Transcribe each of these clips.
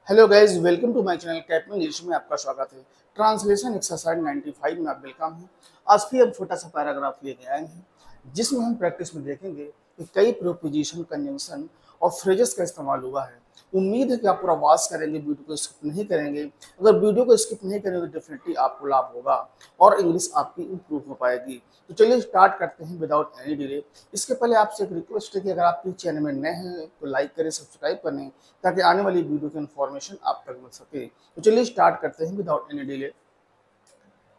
Hello guys, welcome to my channel cap English में आपका स्वागत है। ट्रांसलेशन एक्सरसाइज 95 में आप वेलकम हैं। आज फिर हम छोटा सा पैराग्राफ लेके आए हैं जिसमें हम प्रैक्टिस में देखेंगे कि कई प्रीपोजिशन, कंजंक्शन और फ्रेजेस का इस्तेमाल हुआ है। उम्मीद है कि आप पूरा वॉच करेंगे, वीडियो को स्किप नहीं करेंगे। अगर वीडियो को स्किप नहीं करेंगे तो डेफिनेटली आपको लाभ होगा और इंग्लिश आपकी इंप्रूव हो पाएगी। तो चलिए स्टार्ट करते हैं विदाउट एनी डिले। इसके पहले आपसे एक रिक्वेस्ट है कि अगर आप प्लीज चैनल में नए हैं तो लाइक करें, सब्सक्राइब करें ताकि आने वाली वीडियो की इन्फॉर्मेशन आप तक मिल सके। तो चलिए स्टार्ट करते हैं विदाउट एनी डिले।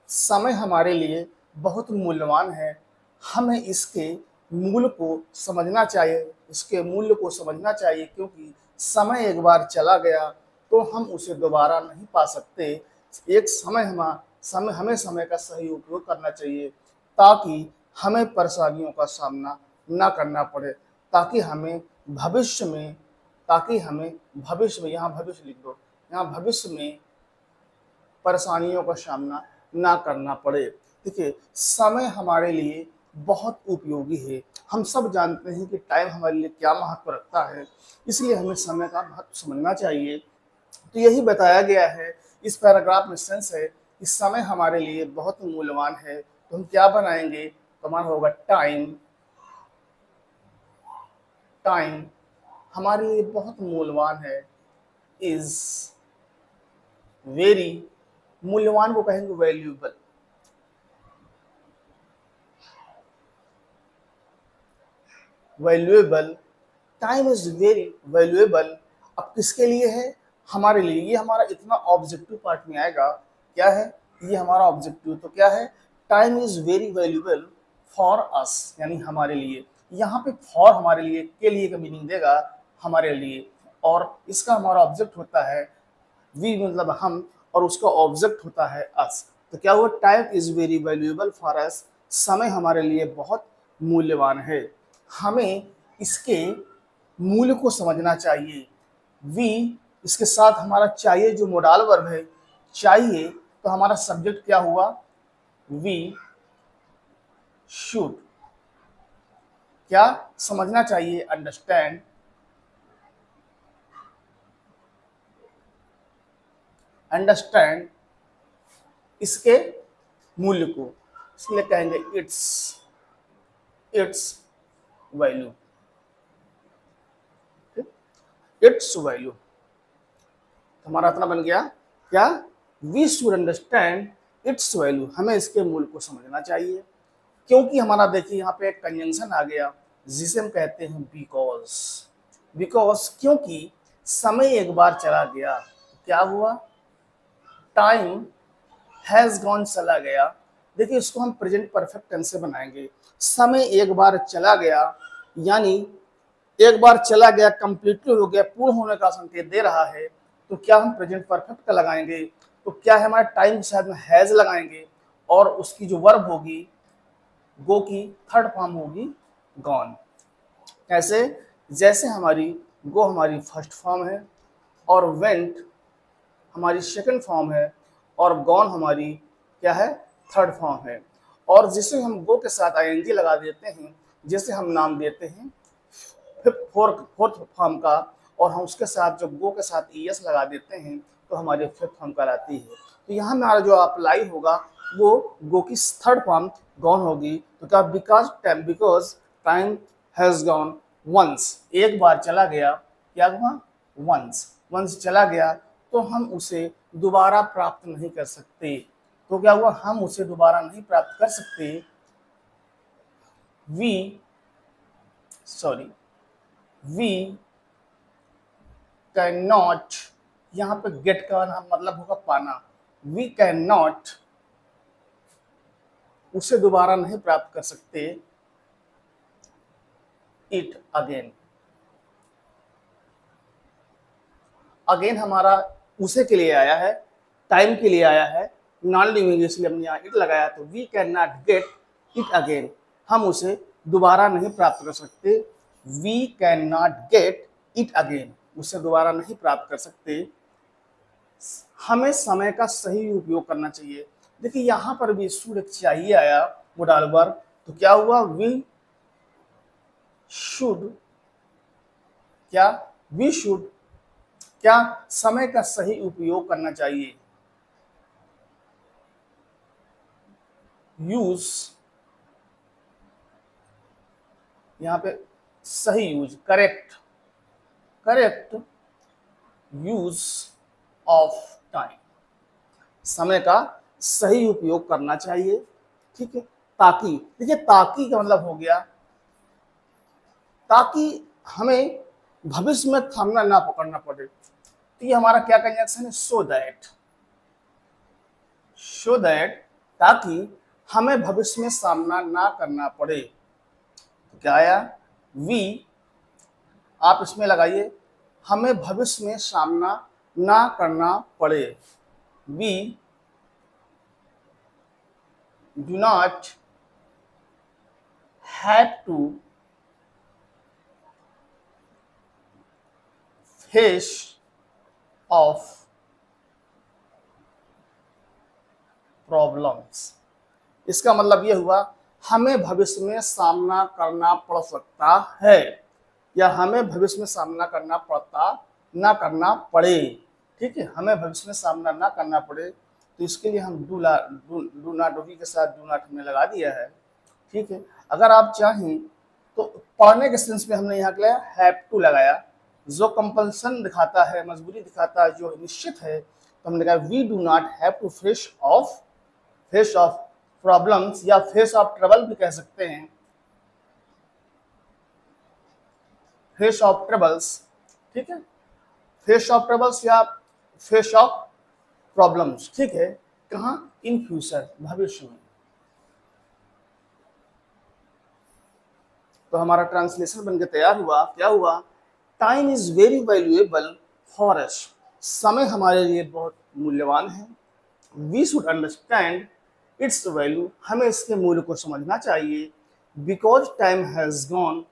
समय हमारे लिए बहुत मूल्यवान है। हमें इसके मूल्य को समझना चाहिए, इसके मूल्य को समझना चाहिए, क्योंकि समय एक बार चला गया तो हम उसे दोबारा नहीं पा सकते। एक हमें समय का सही उपयोग करना चाहिए ताकि हमें परेशानियों का सामना ना करना पड़े, ताकि हमें भविष्य में यहाँ भविष्य लिख दो, यहाँ भविष्य में परेशानियों का सामना ना करना पड़े। देखिए, समय हमारे लिए बहुत उपयोगी है। हम सब जानते हैं कि टाइम हमारे लिए क्या महत्व रखता है, इसलिए हमें समय का महत्व समझना चाहिए। तो यही बताया गया है इस पैराग्राफ में। सेंस है कि समय हमारे लिए बहुत मूल्यवान है। तो हम क्या बनाएंगे? तो हमारा होगा टाइम। टाइम हमारे लिए बहुत मूल्यवान है, इज वेरी, मूल्यवान को कहेंगे valuable. Valuable, time is very valuable. अब किसके लिए है? हमारे लिए। ये हमारा इतना ऑब्जेक्टिव पार्ट में आएगा। क्या है ये हमारा ऑब्जेक्टिव? तो क्या है? Time is very valuable for अस, यानी हमारे लिए। यहाँ पे फॉर हमारे लिए, के लिए का मीनिंग देगा हमारे लिए, और इसका हमारा ऑब्जेक्ट होता है वी, मतलब हम, और उसका ऑब्जेक्ट होता है अस। तो क्या हुआ? Time is very valuable for us, समय हमारे लिए बहुत मूल्यवान है। हमें इसके मूल्य को समझना चाहिए। वी, इसके साथ हमारा चाहिए जो मोडाल वर्ब है, चाहिए, तो हमारा सब्जेक्ट क्या हुआ? We should. क्या समझना चाहिए? अंडरस्टैंड। अंडरस्टैंड इसके मूल्य को, इसलिए कहेंगे इट्स वैल्यू। इट्स वैल्यू हमारा इतना बन गया। क्या? We should understand its value, हमें इसके मूल्य को समझना चाहिए। क्योंकि हमारा देखिए यहाँ पे एक कंजंक्शन आ गया जिसे हम कहते हैं बिकॉज। बिकॉज, क्योंकि समय एक बार चला गया, क्या हुआ? टाइम हैज गॉन, चला गया। देखिए, इसको हम प्रेजेंट परफेक्ट टेंस से बनाएंगे। समय एक बार चला गया, यानी एक बार चला गया, कंप्लीटली हो गया, पूर्ण होने का संकेत दे रहा है। तो क्या हम प्रेजेंट परफेक्ट का लगाएंगे? तो क्या है हमारा? टाइम के साथ में हैज लगाएंगे और उसकी जो वर्ब होगी गो की थर्ड फॉर्म होगी गॉन। कैसे? जैसे हमारी गो हमारी फर्स्ट फॉर्म है और वेंट हमारी सेकंड फॉर्म है और गॉन हमारी क्या है? थर्ड फॉर्म है। और जिसे हम गो के साथ आईएनजी लगा देते हैं, जैसे हम नाम देते हैं फोर्थ फॉर्म का, और हम उसके साथ जब गो के साथ ईएस लगा देते हैं तो हमारी फिफ्थ फॉर्म कहलाती है। तो यहाँ हमारा जो अप्लाई होगा वो गो की थर्ड फॉर्म गॉन होगी। तो क्या? Because time has gone once, एक बार चला गया। क्या हुआ? वंस चला गया, तो हम उसे दोबारा प्राप्त नहीं कर सकते। तो क्या हुआ? हम उसे दोबारा नहीं प्राप्त कर सकते। वी कैन नॉट, यहाँ पे गेट का मतलब होगा पाना। वी कैन नॉट, उसे दोबारा नहीं प्राप्त कर सकते। इट अगेन, अगेन हमारा उसे के लिए आया है, टाइम के लिए आया है, नॉन लिविंग, इसलिए हमने यहाँ इट लगाया। तो we can not get it again, हम उसे दोबारा नहीं प्राप्त कर सकते। We can not get it again, उसे दोबारा नहीं प्राप्त कर सकते। हमें समय का सही उपयोग करना चाहिए। देखिए, यहाँ पर भी शुड चाहिए आया मोडाल वर्ब, तो क्या हुआ? वी शुड, क्या? वी शुड क्या समय का सही उपयोग करना चाहिए, यूज, यहां पे सही use, correct correct use of time, समय का सही उपयोग करना चाहिए। ठीक है, ताकि, देखिए ताकि का मतलब हो गया ताकि हमें भविष्य में थामना ना पकड़ना पड़े। तो ये हमारा क्या कंजंक्शन है, सो दैट, ताकि हमें भविष्य में सामना ना करना पड़े। तो क्या आया, वी, आप इसमें लगाइए, हमें भविष्य में सामना ना करना पड़े, we do not have to face of problems. इसका मतलब यह हुआ हमें भविष्य में सामना करना पड़ सकता है, या हमें भविष्य में सामना करना ना करना पड़े। ठीक है, हमें भविष्य में सामना ना करना पड़े, तो इसके लिए हम डू नॉट के साथ डू नॉट हमने लगा दिया है। ठीक है, अगर आप चाहें तो पढ़ने के सेंस में हमने यहाँ क्या हैव टू लगाया, जो कंपल्सन दिखाता है, मजबूरी दिखाता है, जो निश्चित है, तो हमने कहा we do not have to face of problems, या फेस ऑफ ट्रबल भी कह सकते हैं, फेस ऑफ ट्रबल्स। ठीक है, फेस ऑफ ट्रबल्स या फेस ऑफ प्रॉब्लम्स। ठीक है, कहाँ, इन फ्यूचर, भविष्य में। तो हमारा ट्रांसलेशन बनकर तैयार हुआ, क्या हुआ, time is very valuable for us, समय हमारे लिए बहुत मूल्यवान है, we should understand its value, हमें इसके मूल्य को समझना चाहिए, because time has gone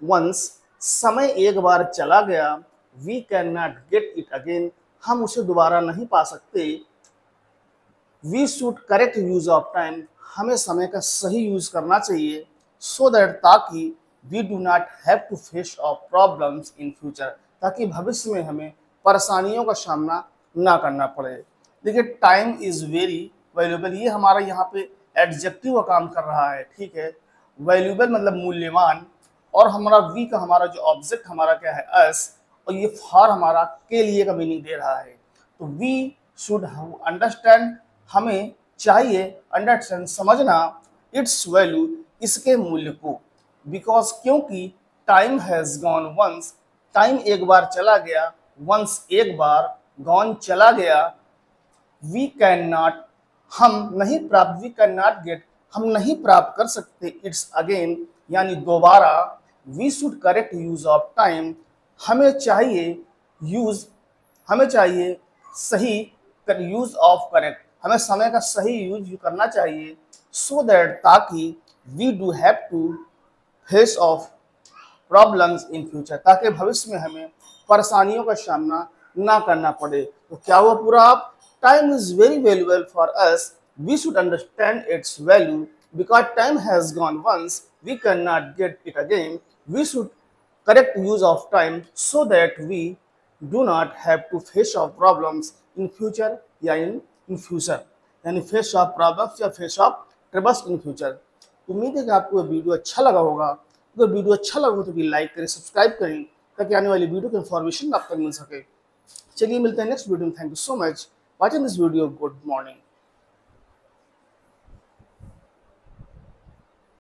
once, समय एक बार चला गया, we can not get it again, हम उसे दोबारा नहीं पा सकते, we should correct use of time, हमें समय का सही यूज करना चाहिए, सो दैट, ताकि we do not have to face of problems in future, ताकि भविष्य में हमें परेशानियों का सामना ना करना पड़े। देखिए टाइम इज वेरी वैल्यूएबल, ये हमारा यहाँ पे एडजेक्टिव का काम कर रहा है। ठीक है, वैल्यूएबल मतलब मूल्यवान, और हमारा वी का हमारा जो ऑब्जेक्ट हमारा क्या है, अस, और ये फॉर हमारा के लिए का मीनिंग दे रहा है। तो वी शुड अंडरस्टैंड, हमें चाहिए अंडरस्टैंड समझना, इट्स वैल्यू, इसके मूल्य को, बिकॉज क्योंकि time has gone once, time एक बार चला गया, वंस एक बार, गॉन चला गया, वी कैन नॉट, हम नहीं प्राप्त, वी कैन नॉट गेट, हम नहीं प्राप्त कर सकते, इट्स अगेन, यानी दोबारा, we should correct use of time, हमें चाहिए यूज, हमें चाहिए सही यूज ऑफ करेक्ट, हमें समय का सही यूज करना चाहिए, सो दैट, ताकि we do have to face of problems in future, ताकि भविष्य में हमें परेशानियों का सामना ना करना पड़े। तो क्या हुआ पूरा, आप, time is very valuable for us, we should understand its value, because time has gone once, we can not get it again, we should correct use of time, so that we do not have to face of problems in future, या in future, यानी face of problems या face of troubles in future. उम्मीद है कि आपको video अच्छा लगा होगा। अगर वीडियो अच्छा लगा हो तो लाइक करें, सब्सक्राइब करें, ताकि आने वाली वीडियो की इन्फॉर्मेशन आप तक मिल सके। चलिए मिलते हैं नेक्स्ट वीडियो में। Thank you so much watching this video. Good morning.